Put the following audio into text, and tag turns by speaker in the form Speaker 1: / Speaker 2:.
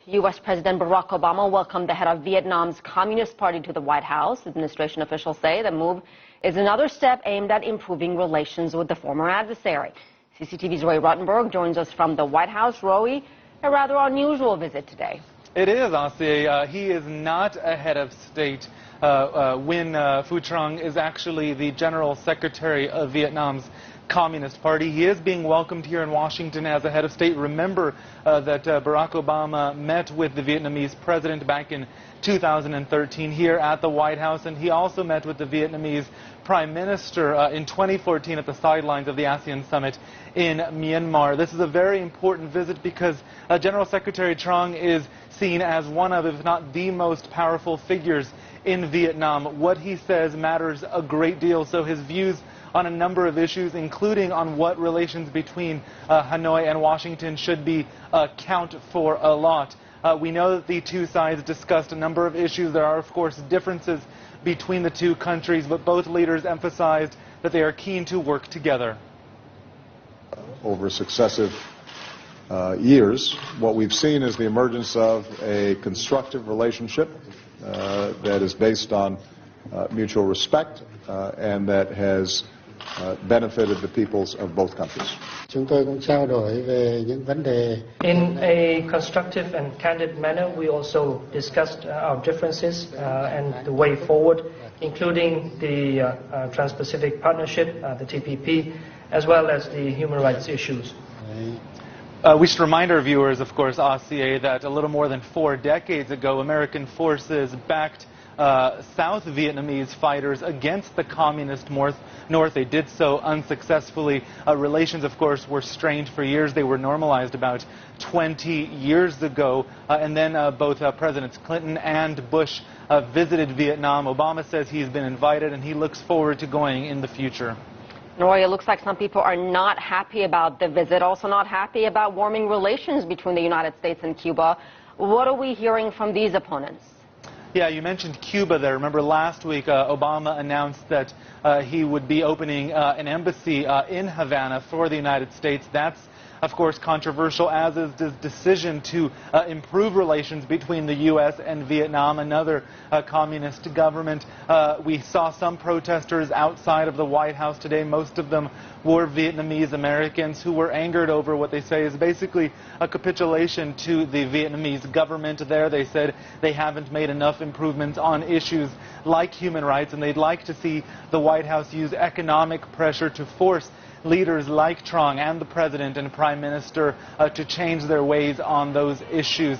Speaker 1: U.S. President Barack Obama welcomed the head of Vietnam's Communist Party to the White House. Administration officials say the move is another step aimed at improving relations with the former adversary. CCTV's Roy Rottenberg joins us from the White House. Roy, a rather unusual visit today.
Speaker 2: It is, Asya. He is not a head of state. Nguyen Trong is actually the General Secretary of Vietnam's Communist Party. He is being welcomed here in Washington as a head of state. Remember that Barack Obama met with the Vietnamese president back in 2013 here at the White House, and he also met with the Vietnamese Prime Minister in 2014 at the sidelines of the ASEAN summit in Myanmar. This is a very important visit because General Secretary Trong is seen as one of, if not the most powerful figures in Vietnam. What he says matters a great deal, so his views on a number of issues, including on what relations between Hanoi and Washington should be, count for a lot. We know that the two sides discussed a number of issues. There are, of course, differences between the two countries, but both leaders emphasized that they are keen to work together.
Speaker 3: Over successive years, what we've seen is the emergence of a constructive relationship that is based on mutual respect and that has benefited the peoples of both countries.
Speaker 4: In a constructive and candid manner, we also discussed our differences and the way forward, including the Trans-Pacific Partnership, the TPP, as well as the human rights issues.
Speaker 2: We should remind our viewers, of course, Asya, that a little more than 4 decades ago, American forces backed South Vietnamese fighters against the communist North. They did so unsuccessfully. Relations, of course, were strained for years. They were normalized about 20 years ago. And then both Presidents Clinton and Bush visited Vietnam. Obama says he's been invited and he looks forward to going in the future.
Speaker 1: Roy, it looks like some people are not happy about the visit, also not happy about warming relations between the United States and Cuba. What are we hearing from these opponents?
Speaker 2: Yeah, you mentioned Cuba there. Remember last week Obama announced that he would be opening an embassy in Havana for the United States. That's, of course, controversial, as is the decision to improve relations between the U.S. and Vietnam, another communist government. We saw some protesters outside of the White House today. Most of them were Vietnamese Americans who were angered over what they say is basically a capitulation to the Vietnamese government there. They said they haven't made enough improvements on issues like human rights, and they'd like to see the White House use economic pressure to force leaders like Trong and the President and Prime Minister to change their ways on those issues.